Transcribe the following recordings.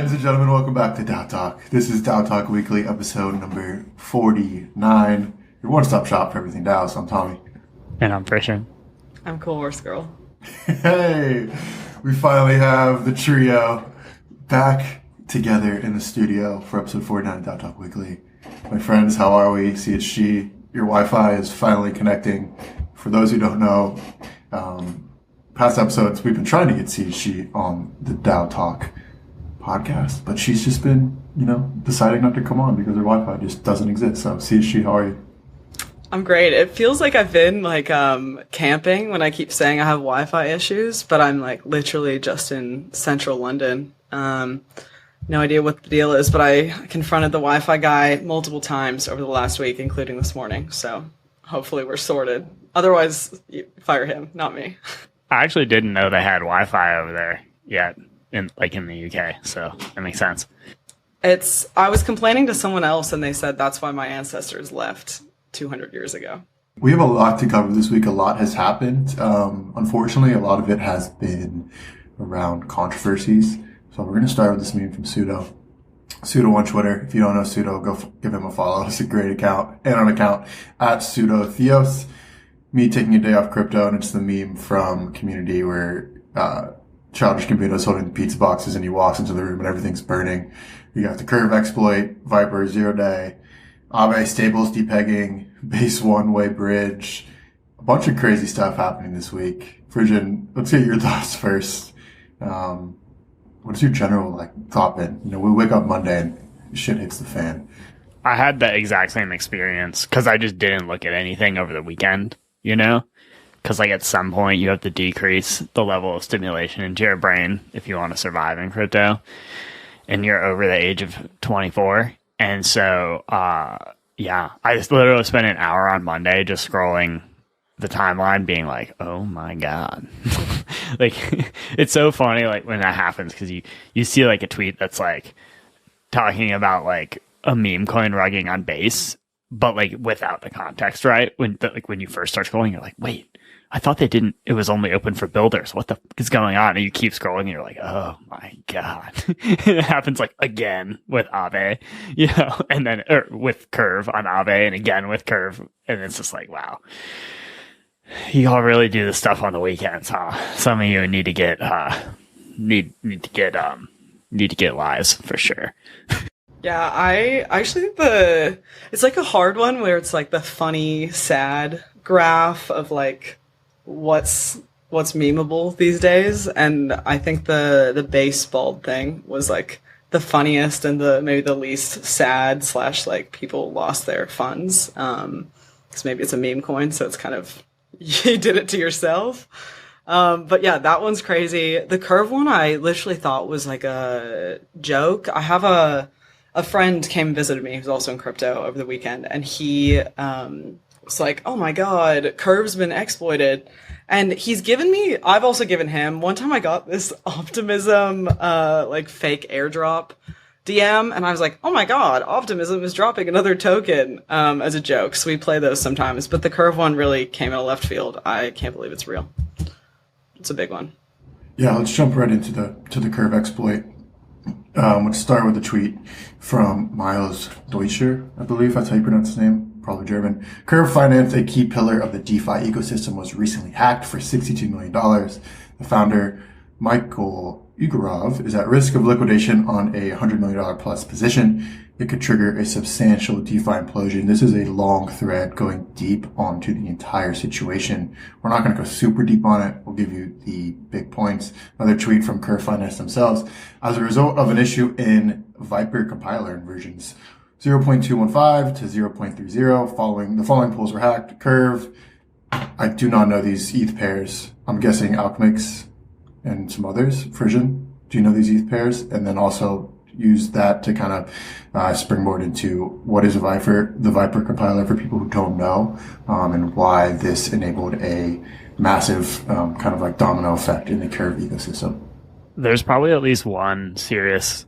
ladies and gentlemen, welcome back to DAO Talk. This is DAO Talk Weekly, episode number 49. Your one-stop shop for everything DAOs. I'm Tommy. And I'm Christian. I'm Cool Horse Girl. Hey, we finally have the trio back together in the studio for episode 49 of DAO Talk Weekly. My friends, how are we? CHG, your Wi-Fi is finally connecting. For those who don't know, past episodes, we've been trying to get CHG on the DAO Talk podcast, but she's just been, deciding not to come on because her Wi-Fi just doesn't exist. So, CHG, how are you? I'm great. It feels like I've been camping when I keep saying I have Wi-Fi issues, but I'm literally just in central London. No idea what the deal is, but I confronted the Wi-Fi guy multiple times over the last week, including this morning. So hopefully we're sorted. Otherwise, fire him, not me. I actually didn't know they had Wi-Fi over there yet, in the UK, so that makes sense. I was complaining to someone else, and they said that's why my ancestors left 200 years ago. We have a lot to cover this week. A lot has happened. Unfortunately, a lot of it has been around controversies. So we're going to start with this meme from Pseudo. Pseudo on Twitter. If you don't know Pseudo, go give him a follow. It's a great account. And an account at Pseudo Theos. Me taking a day off crypto, and it's the meme from Community where Childish Gambino is holding the pizza boxes and he walks into the room and everything's burning. You got the Curve exploit, vyper 0 day, aave stables depegging, base one-way bridge, a bunch of crazy stuff happening this week. Frisian, let's get your thoughts first. What's your general thought been? We wake up Monday and shit hits the fan. I had the exact same experience because I just didn't look at anything over the weekend, Because at some point you have to decrease the level of stimulation into your brain if you want to survive in crypto. And you're over the age of 24. And so, I just literally spent an hour on Monday just scrolling the timeline being like, oh my God. It's so funny when that happens because you see a tweet that's talking about a meme coin rugging on base, but without the context, right? When you first start scrolling, you're like, wait, I thought it was only open for builders. What the fuck is going on? And you keep scrolling and you're like, oh my God. It happens again with aave, and then with Curve on aave and again with Curve. And it's just wow. You all really do this stuff on the weekends, huh? Some of you need to get need to get lives for sure. Yeah, I actually think it's a hard one where it's the funny, sad graph of what's memeable these days, and I think the base bald thing was the funniest and maybe the least sad / people lost their funds because maybe it's a meme coin, so it's kind of you did it to yourself. But yeah, that one's crazy. The Curve one I literally thought was a joke. I have a friend came and visited me who's also in crypto over the weekend, and he was like, oh my God, Curve's been exploited. And I've also given him, one time I got this Optimism fake airdrop DM, and I was like, oh my God, Optimism is dropping another token as a joke. So we play those sometimes, but the Curve one really came out of left field. I can't believe it's real. It's a big one. Yeah, let's jump right into the Curve exploit. Let's start with a tweet from Miles Deutscher, I believe that's how you pronounce his name, probably German. Curve Finance, a key pillar of the DeFi ecosystem, was recently hacked for $62 million. The founder, Michael Ugorov, is at risk of liquidation on a $100 million plus position. It could trigger a substantial DeFi implosion. This is a long thread going deep onto the entire situation. We're not going to go super deep on it. We'll give you the big points. Another tweet from Curve Finance themselves. As a result of an issue in vyper compiler versions 0.215 to 0.30, the following pools were hacked. Curve, I do not know these ETH pairs. I'm guessing Alchemix and some others. Frisian, do you know these ETH pairs? And then also use that to kind of springboard into what is the vyper compiler for people who don't know, and why this enabled a massive domino effect in the Curve ecosystem. There's probably at least one serious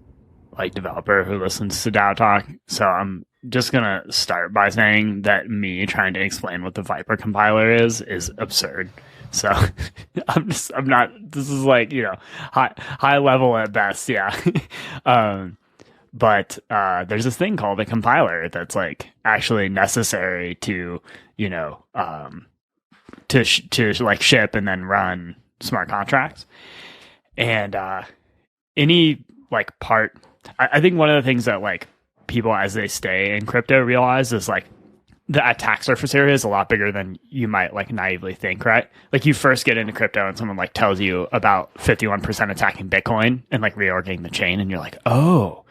developer who listens to DAO Talk, so I'm just gonna start by saying that me trying to explain what the vyper compiler is absurd. So I'm not, this is like, high level at best. Yeah. But there's this thing called a compiler that's like actually necessary to, to like ship and then run smart contracts. And any like part, I think one of the things that like people as they stay in crypto realize is like the attack surface area is a lot bigger than you might like naively think, right? Like you first get into crypto and someone like tells you about 51% attacking Bitcoin and like reorging the chain, and you're like, oh,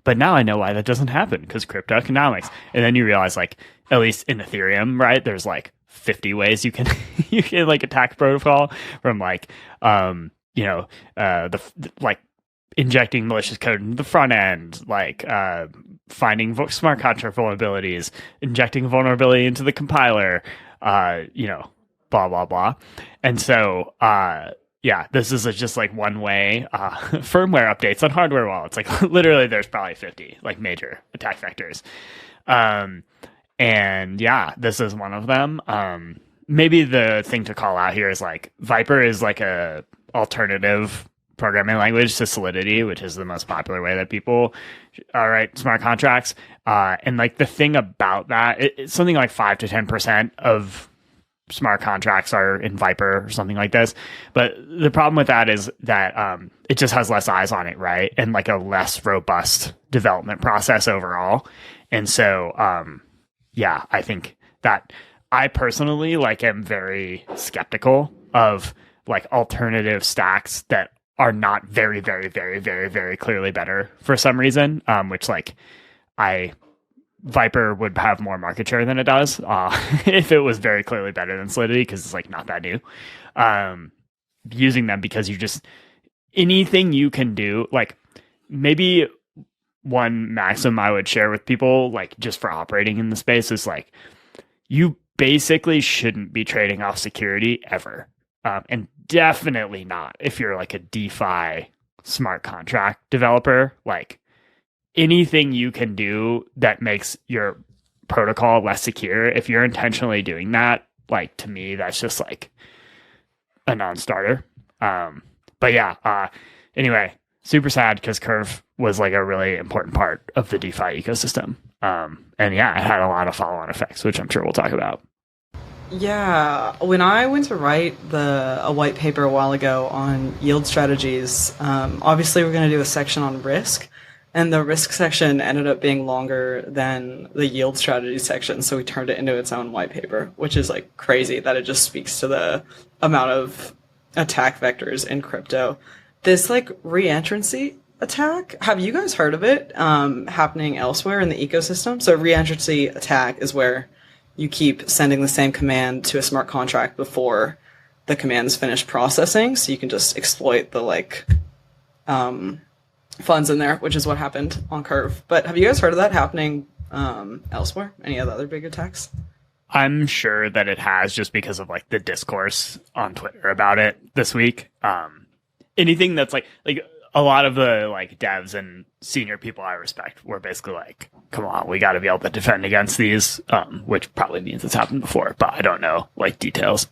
but now I know why that doesn't happen, because crypto economics. And then you realize like, at least in Ethereum, right, there's like 50 ways you can you can like attack protocol, from like like injecting malicious code into the front end, like finding smart contract vulnerabilities, injecting vulnerability into the compiler, blah blah blah. And so this is just like one way. Firmware updates on hardware wallets, like literally there's probably 50 like major attack vectors. And yeah, this is one of them. Maybe the thing to call out here is like Vyper is like a alternative programming language to Solidity, which is the most popular way that people write smart contracts. And like the thing about that, it's something like 5 to 10% of smart contracts are in Vyper or something like this. But the problem with that is that it just has less eyes on it, right? And like a less robust development process overall. And so, I think that I personally like am very skeptical of like alternative stacks that are not very, very, very, very, very clearly better for some reason, which like Vyper would have more market share than it does if it was very clearly better than Solidity, because it's like not that new. Using them because you just, anything you can do, like maybe one maxim I would share with people, like just for operating in the space, is like you basically shouldn't be trading off security ever. And definitely not if you're like a DeFi smart contract developer. Like anything you can do that makes your protocol less secure, if you're intentionally doing that, like to me, that's just like a non-starter. Anyway, super sad because Curve was like a really important part of the DeFi ecosystem. It had a lot of follow-on effects, which I'm sure we'll talk about. Yeah, when I went to write a white paper a while ago on yield strategies, obviously we're going to do a section on risk, and the risk section ended up being longer than the yield strategy section, so we turned it into its own white paper, which is like crazy that it just speaks to the amount of attack vectors in crypto. This like reentrancy attack, have you guys heard of it happening elsewhere in the ecosystem? So reentrancy attack is where you keep sending the same command to a smart contract before the command is finished processing, so you can just exploit the like funds in there, which is what happened on Curve. But have you guys heard of that happening elsewhere? Any of the other big attacks? I'm sure that it has, just because of like the discourse on Twitter about it this week. Anything that's like a lot of the like devs and senior people I respect were basically like, come on, we got to be able to defend against these, which probably means it's happened before, but I don't know like details.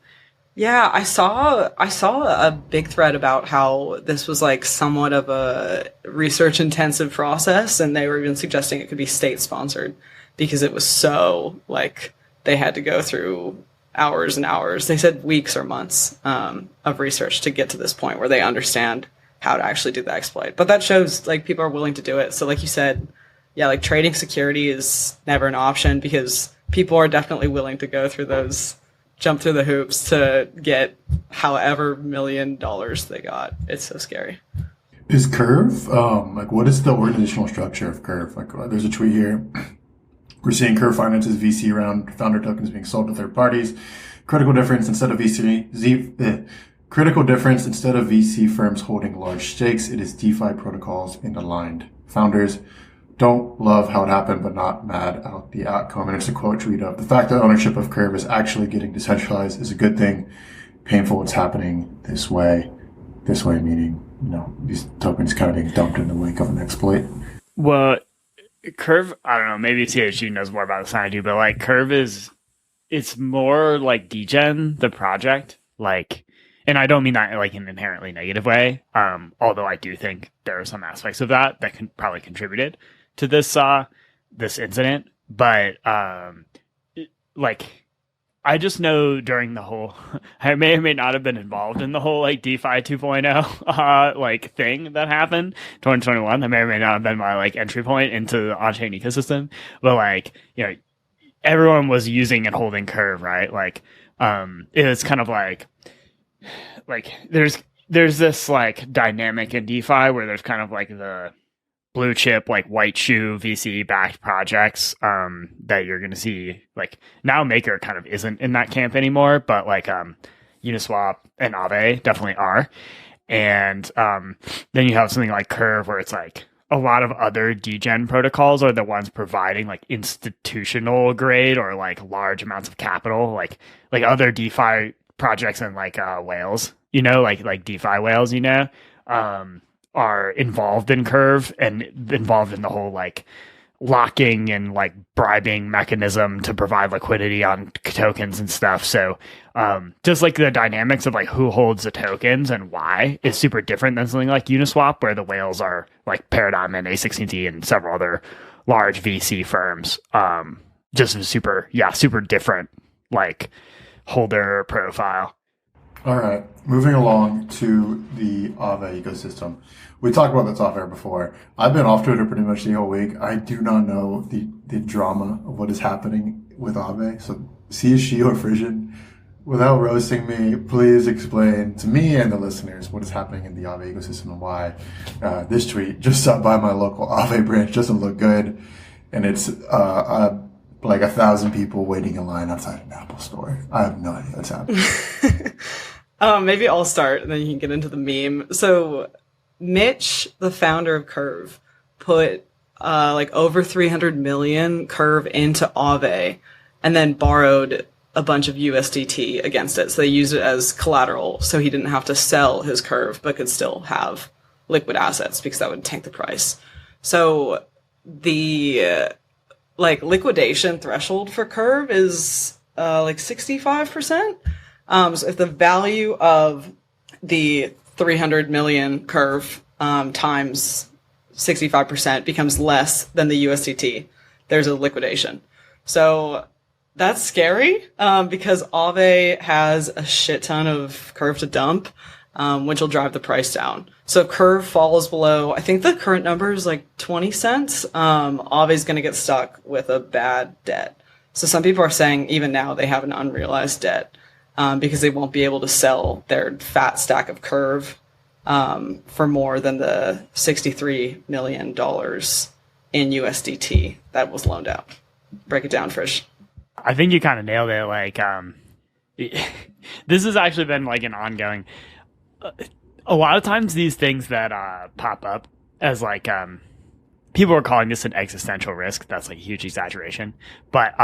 Yeah, I saw a big thread about how this was like somewhat of a research intensive process, and they were even suggesting it could be state sponsored because it was so like they had to go through hours and hours. They said weeks or months of research to get to this point where they understand how to actually do the exploit. But that shows like people are willing to do it. So like you said, yeah, like trading security is never an option because people are definitely willing to go through jump through the hoops to get however $1 million they got. It's so scary. Is Curve, like what is the organizational structure of Curve? Like there's a tweet here. We're seeing Curve Finance's VC round founder tokens being sold to third parties. Critical difference, instead of VC firms holding large stakes, it is DeFi protocols and aligned founders. Don't love how it happened, but not mad at the outcome. And it's a quote tweet of, the fact that ownership of Curve is actually getting decentralized is a good thing. Painful it's happening this way. This way meaning, these tokens kind of being dumped in the wake of an exploit. Well, Curve, I don't know, maybe THG knows more about this than I do, but like Curve it's more like degen, the project. Like, and I don't mean that like in an inherently negative way. Although I do think there are some aspects of that that can probably contributed to this incident. But like, I just know during the whole, I may or may not have been involved in the whole like DeFi 2.0 like thing that happened 2021. That may or may not have been my like entry point into the on-chain ecosystem. But like, everyone was using and holding Curve, right? Like, it was kind of like there's this like dynamic in DeFi where there's kind of like the blue chip, like white shoe VC backed projects that you're going to see. Like now Maker kind of isn't in that camp anymore, but like Uniswap and Aave definitely are. And then you have something like Curve where it's like a lot of other degen protocols are the ones providing like institutional grade or like large amounts of capital, like other DeFi projects and like whales, like DeFi whales, are involved in Curve and involved in the whole like locking and like bribing mechanism to provide liquidity on tokens and stuff. So just like the dynamics of like who holds the tokens and why is super different than something like Uniswap, where the whales are like Paradigm and A16Z and several other large VC firms. Just super different like holder profile. All right, moving along to the Aave ecosystem. We talked about this off air before. I've been off Twitter pretty much the whole week. I do not know the drama of what is happening with Aave. So, CSG or Frisian, without roasting me, please explain to me and the listeners what is happening in the Aave ecosystem and why this tweet just stopped by my local Aave branch doesn't look good, and it's like 1,000 people waiting in line outside an Apple store. I have no idea what's happening. Maybe I'll start and then you can get into the meme. So Mitch, the founder of Curve, put like over 300 million Curve into Aave and then borrowed a bunch of USDT against it. So they used it as collateral so he didn't have to sell his Curve but could still have liquid assets because that would tank the price. So the like liquidation threshold for Curve is like 65%. So if the value of the 300 million Curve times 65% becomes less than the USDT, there's a liquidation. So that's scary because Aave has a shit ton of Curve to dump, which will drive the price down. So if Curve falls below, I think the current number is like 20 cents, Aave is going to get stuck with a bad debt. So some people are saying even now they have an unrealized debt. Because they won't be able to sell their fat stack of Curve for more than the $63 million in USDT that was loaned out. Break it down, Frisch. I think you kind of nailed it. Like, this has actually been like an ongoing. A lot of times, these things that pop up as like people are calling this an existential risk. That's like a huge exaggeration, but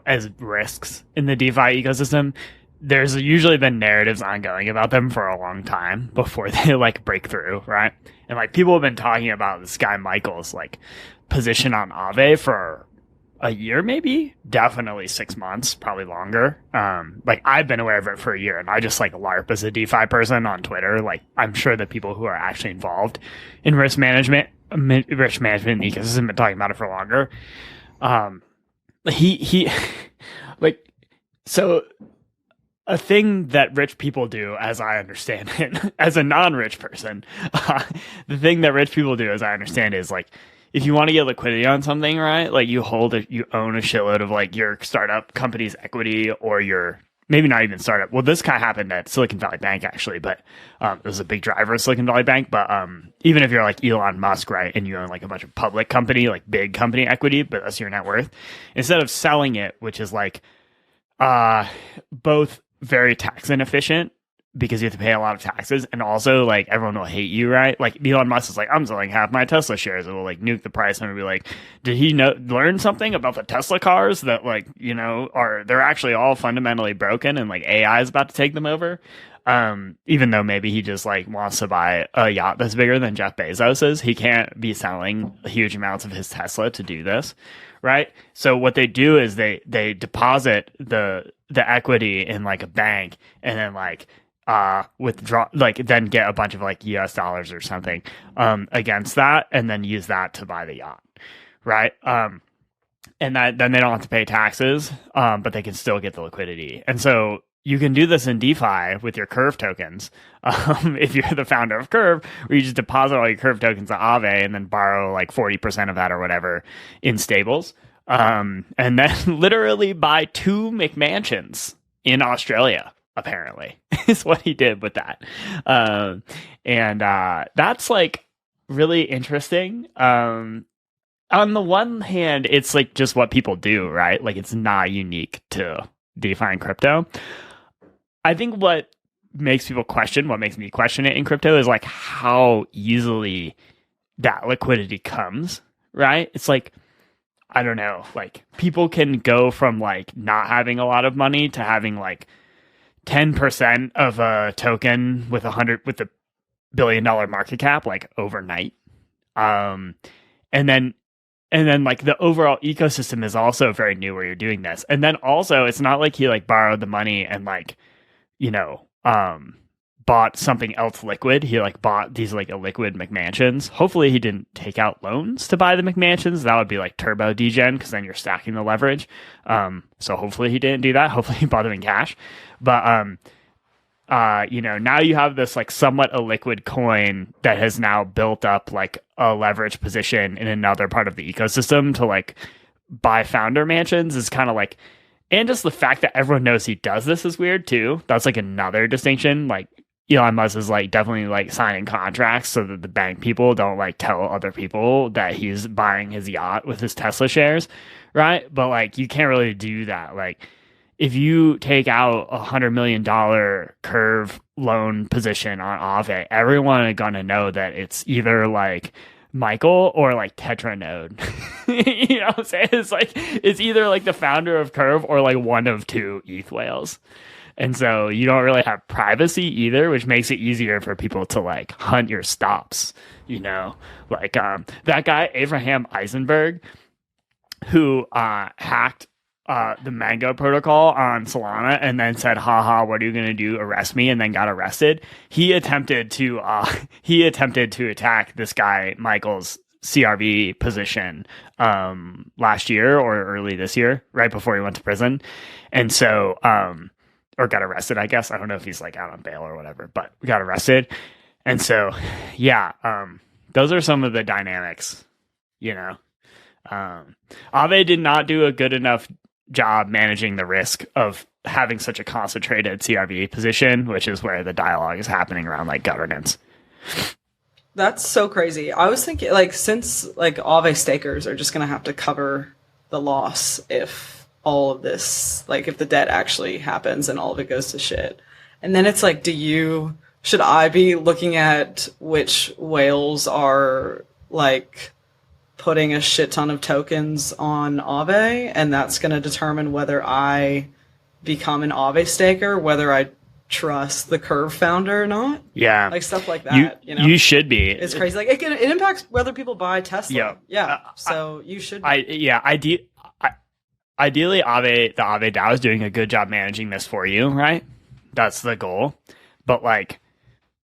as risks in the DeFi ecosystem. There's usually been narratives ongoing about them for a long time before they like break through, right? And like people have been talking about this guy Michael's like position on Aave for a year, maybe, definitely 6 months, probably longer. Like I've been aware of it for a year, and I just like LARP as a DeFi person on Twitter. Like I'm sure that people who are actually involved in risk management in the ecosystem have been talking about it for longer. He like so. A thing that rich people do, as I understand it, as a non-rich person, the thing that rich people do, as I understand it, is like, if you want to get liquidity on something, right? Like you own a shitload of like your startup company's equity or your, maybe not even startup. Well, this kind of happened at Silicon Valley Bank actually, but it was a big driver of Silicon Valley Bank. But even if you're like Elon Musk, right, and you own like a bunch of public company, like big company equity, but that's your net worth, instead of selling it, which is like both very tax inefficient because you have to pay a lot of taxes, and also like everyone will hate you, right? Like Elon Musk is like, I'm selling half my Tesla shares. It will like nuke the price, and it'll be like, did he learn something about the Tesla cars that like they're actually all fundamentally broken, and like AI is about to take them over? Even though maybe he just like wants to buy a yacht that's bigger than Jeff Bezos's, he can't be selling huge amounts of his Tesla to do this, right? So what they do is they deposit the equity in like a bank, and then like withdraw, like then get a bunch of like US dollars or something against that, and then use that to buy the yacht, right? And that then they don't have to pay taxes, but they can still get the liquidity. And so you can do this in DeFi with your Curve tokens. If you're the founder of Curve, where you just deposit all your Curve tokens to Aave and then borrow like 40% of that or whatever in stables. And then literally buy 2 McMansions in Australia, apparently, is what he did with that. And that's like really interesting. On the one hand, it's like just what people do, right? Like it's not unique to DeFi and crypto. I think what makes me question it in crypto is like how easily that liquidity comes, right? It's like, I don't know, like people can go from like not having a lot of money to having like 10% of a token with a billion dollar market cap like overnight. And then like the overall ecosystem is also very new where you're doing this. And then also it's not like he like borrowed the money and like, bought something else liquid. He like bought these like illiquid McMansions. Hopefully he didn't take out loans to buy the McMansions. That would be like turbo degen, because then you're stacking the leverage. So hopefully he didn't do that. Hopefully he bought them in cash. But now you have this like somewhat illiquid coin that has now built up like a leverage position in another part of the ecosystem to like buy founder mansions is kind of like, and just the fact that everyone knows he does this is weird too. That's like another distinction. Like Elon Musk is like definitely like signing contracts so that the bank people don't like tell other people that he's buying his yacht with his Tesla shares, right? But like you can't really do that. Like if you take out $100 million Curve loan position on Aave, everyone is gonna know that it's either like Michael or like Tetranode. You know what I'm saying? It's like it's either like the founder of Curve or like one of 2 ETH whales. And so you don't really have privacy either, which makes it easier for people to like hunt your stops, like that guy Abraham Eisenberg, who hacked the Mango protocol on Solana and then said, haha, what are you going to do? Arrest me, and then got arrested. He attempted to attack this guy, Michael's CRV position, last year or early this year, right before he went to prison. And so, or got arrested, I guess. I don't know if he's like out on bail or whatever, but got arrested. And so, yeah, those are some of the dynamics, Aave did not do a good enough job managing the risk of having such a concentrated CRV position, which is where the dialogue is happening around like governance. That's so crazy. I was thinking like since like Aave stakers are just going to have to cover the loss if all of this, like if the debt actually happens and all of it goes to shit. And then it's like, should I be looking at which whales are like putting a shit ton of tokens on Aave, and that's going to determine whether I become an Aave staker, whether I trust the Curve founder or not? Yeah. Like stuff like that, You should be. It's crazy. Like it impacts whether people buy Tesla. Yeah. So you should be. Ideally, the Aave DAO is doing a good job managing this for you, right? That's the goal. But like,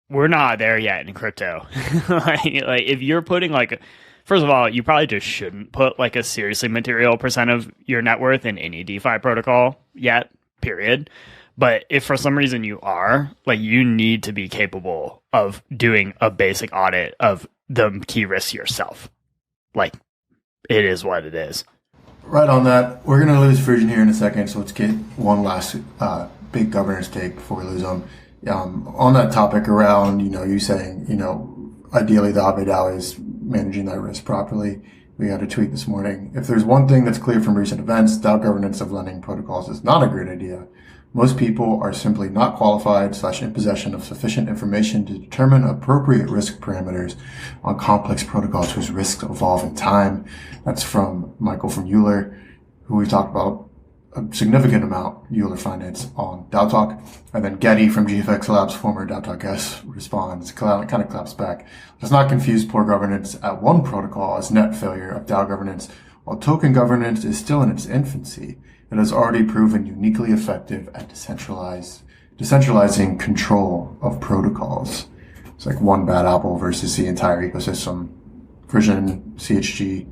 we're not there yet in crypto. like if you're putting like first of all, you probably just shouldn't put like a seriously material percent of your net worth in any DeFi protocol yet, period. But if for some reason you are, like you need to be capable of doing a basic audit of the key risks yourself. Like it is what it is. Right on that. We're going to lose Fusion here in a second, so let's get one last big governance take before we lose them. On that topic around, you saying, ideally the Aave DAO is managing that risk properly. We had a tweet this morning. If there's one thing that's clear from recent events, DAO governance of lending protocols is not a great idea. Most people are simply not qualified / in possession of sufficient information to determine appropriate risk parameters on complex protocols whose risks evolve in time. That's from Michael from Euler, who we talked about a significant amount, Euler Finance, on DAO Talk. And then Getty from GFX Labs, former DAO Talk guest, responds, kind of claps back. Let's not confuse poor governance at one protocol as net failure of DAO governance. While token governance is still in its infancy, it has already proven uniquely effective at decentralizing control of protocols. It's like one bad apple versus the entire ecosystem. Version, CHG,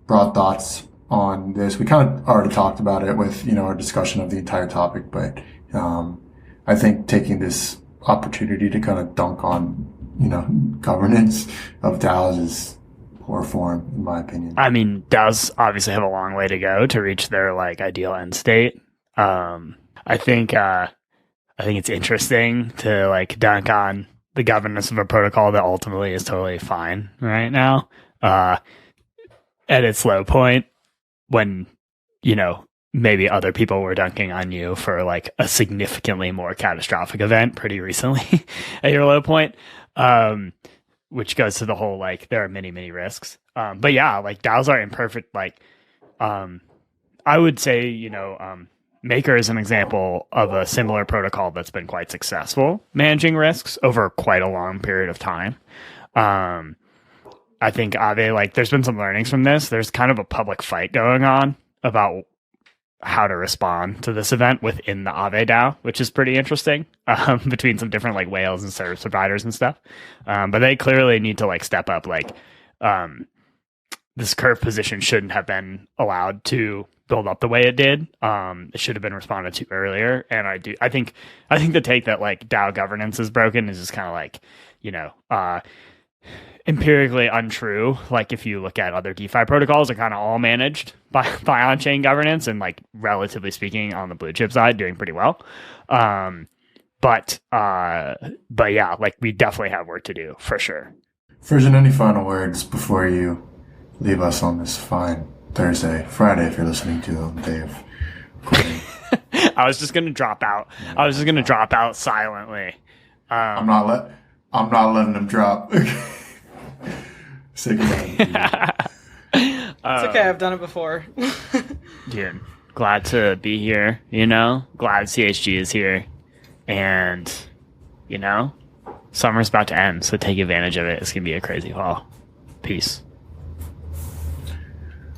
broad thoughts on this. We kind of already talked about it with, our discussion of the entire topic, but I think taking this opportunity to kind of dunk on, governance of DAOs is poor form, in my opinion. I mean, DAOs obviously have a long way to go to reach their ideal end state. I think it's interesting to dunk on the governance of a protocol that ultimately is totally fine right now. At its low point, when maybe other people were dunking on you for a significantly more catastrophic event pretty recently at your low point. Which goes to the whole, there are many risks. But yeah, DAOs are imperfect. I would say, Maker is an example of a similar protocol that's been quite successful managing risks over quite a long period of time. I think Aave, there's been some learnings from this. There's kind of a public fight going on about how to respond to this event within the Aave DAO, which is pretty interesting, between some different whales and service providers and stuff. But they clearly need to step up. This curve position shouldn't have been allowed to build up the way it did. It should have been responded to earlier. And I think the take that DAO governance is broken is just kind of empirically untrue. If you look at other DeFi protocols, are kind of all managed by on-chain governance, and relatively speaking, on the blue chip side, doing pretty well. But yeah, we definitely have work to do for sure. Version, any final words before you leave us on this fine Friday, if you're listening to the day of recording? I was just gonna drop out. I was just gonna drop out silently. I'm not letting them drop. Sick of that. It's okay. I've done it before. Dude, glad to be here. Glad CHG is here, and summer's about to end, so take advantage of it. It's gonna be a crazy fall. Peace.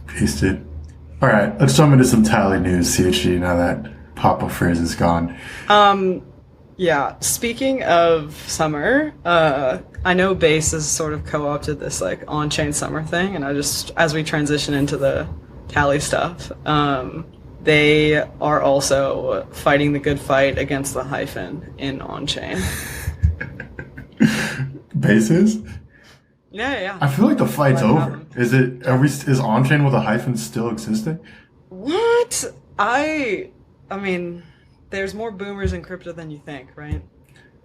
Peace, dude. All right, let's jump into some Tally news, CHG. Now that Papa Frizz is gone. Yeah, speaking of summer, I know Base has sort of co-opted this on-chain summer thing, and as we transition into the Tally stuff, they are also fighting the good fight against the hyphen in on-chain. Base is? Yeah. I feel like the fight's over. Is on-chain with a hyphen still existing? What? I mean, there's more boomers in crypto than you think, right?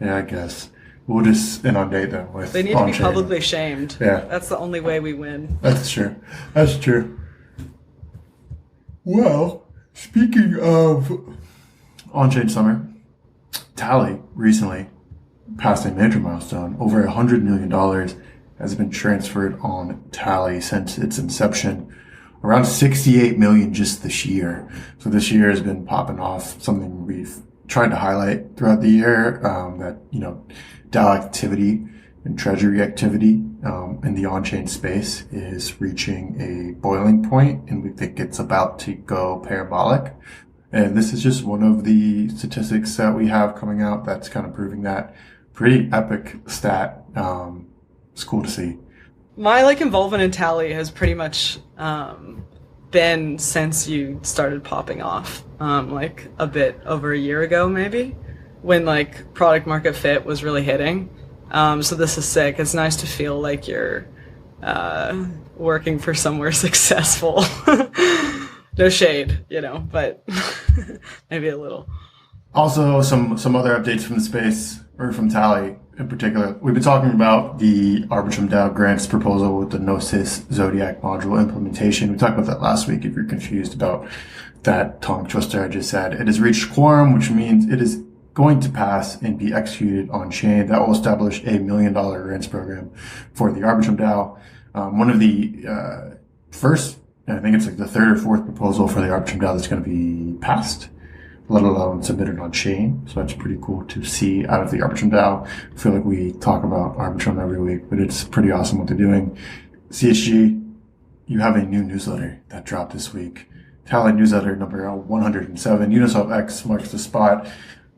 Yeah, I guess. We'll just inundate them with They need to be publicly shamed. Yeah. That's the only way we win. That's true. Well, speaking of on-chain summer, Tally recently passed a major milestone. Over $100 million has been transferred on Tally since its inception. Around 68 million just this year. So this year has been popping off, something we've tried to highlight throughout the year, that, DAO activity and treasury activity, in the on-chain space is reaching a boiling point, and we think it's about to go parabolic. And this is just one of the statistics that we have coming out that's kind of proving that. Pretty epic stat. It's cool to see. My involvement in Tally has pretty much been since you started popping off, a bit over a year ago maybe, when product market fit was really hitting. So this is sick. It's nice to feel like you're working for somewhere successful. No shade, but maybe a little. Also, some other updates from the space, or from Tally. in particular. We've been talking about the Arbitrum DAO grants proposal with the Gnosis Zodiac module implementation. We talked about that last week. If you're confused about that tongue twister I just said, it has reached quorum, which means it is going to pass and be executed on chain. That will establish a $1 million grants program for the Arbitrum DAO. One of the first, I think it's like the third or fourth proposal for the Arbitrum DAO that's going to be passed, let alone submitted on chain. So that's pretty cool to see out of the Arbitrum DAO. I feel like we talk about Arbitrum every week, but it's pretty awesome what they're doing. CHG, you have a new newsletter that dropped this week. Tally newsletter number 107. Uniswap X marks the spot.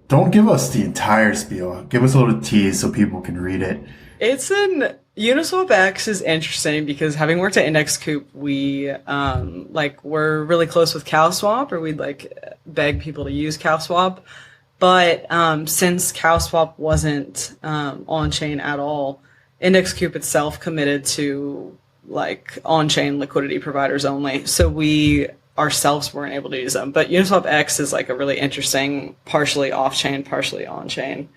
Don't give us the entire spiel. Give us a little tease so people can read it. Uniswap X is interesting because having worked at Index Coop, we're really close with CowSwap, or we'd beg people to use CowSwap. But since CowSwap wasn't on chain at all, Index Coop itself committed to on chain liquidity providers only. So we ourselves weren't able to use them. But Uniswap X is a really interesting, partially off chain, partially on chain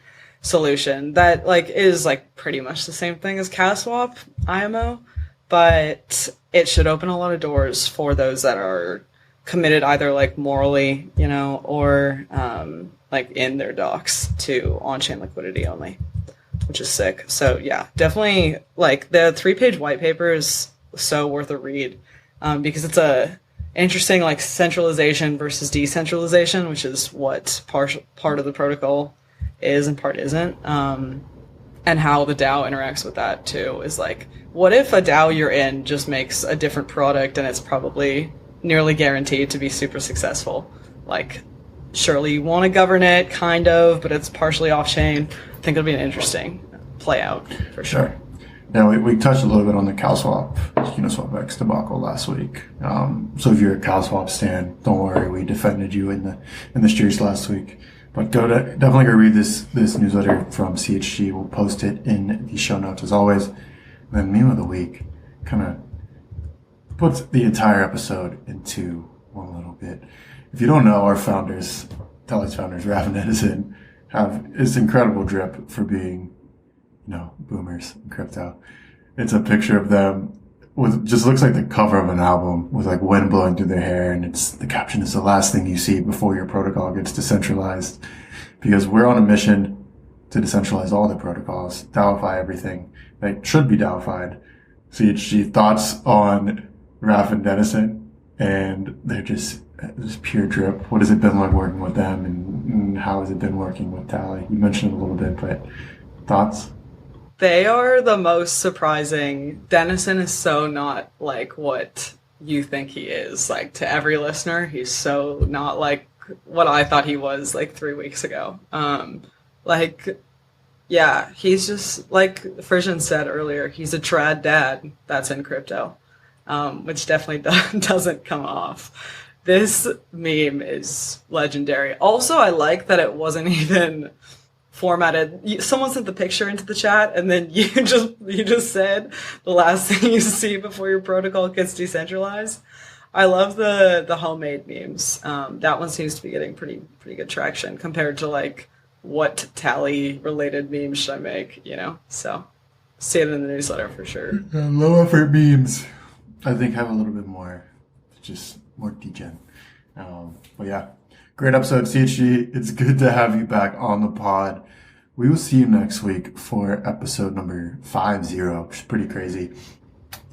solution that is pretty much the same thing as CowSwap IMO, but it should open a lot of doors for those that are committed either morally, or in their docs to on-chain liquidity only, which is sick. So yeah, definitely the 3-page white paper is so worth a read because it's a interesting centralization versus decentralization, which is what part of the protocol is and part isn't, and how the DAO interacts with that too is what if a DAO you're in just makes a different product and it's probably nearly guaranteed to be super successful? Surely you want to govern it, kind of, but it's partially off chain. I think it'll be an interesting play out for sure. Now we touched a little bit on the CowSwap Uniswap X debacle last week. So if you're a CowSwap stan, don't worry, we defended you in the streets last week. But definitely go read this newsletter from CHG. We'll post it in the show notes as always. And then meme of the week kind of puts the entire episode into one little bit. If you don't know, our founders, Tally's founders, Raph and Edison, have this incredible drip for being, boomers in crypto. It's a picture of them with just looks like the cover of an album with wind blowing through their hair, and the caption is the last thing you see before your protocol gets decentralized, because we're on a mission to decentralize all the protocols, DAOify everything that should be DAOified. CHG thoughts on Raph and Edison, and they're just pure drip. What has it been like working with them, and how has it been working with Tally? You mentioned it a little bit, but thoughts? They are the most surprising. Dennison is so not what you think he is. To every listener, he's so not what I thought he was 3 weeks ago. Yeah, he's just Frisian said earlier, he's a trad dad that's in crypto, which definitely doesn't come off. This meme is legendary. Also, I like that it wasn't even formatted. Someone sent the picture into the chat, and then you just said the last thing you see before your protocol gets decentralized. I love the homemade memes. That one seems to be getting pretty good traction compared to what Tally related memes should I make, So see it in the newsletter for sure. Low effort memes, I think, have a little bit more, just more degen. But yeah, great episode, CHG. It's good to have you back on the pod. We will see you next week for episode number 50, which is pretty crazy.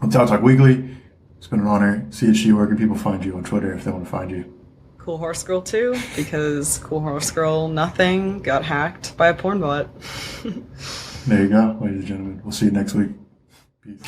On DAO Talk Weekly, it's been an honor. CHG, where can people find you on Twitter if they want to find you? Cool Horse Girl too, because Cool Horse Girl nothing got hacked by a porn bot. There you go, ladies and gentlemen. We'll see you next week. Peace.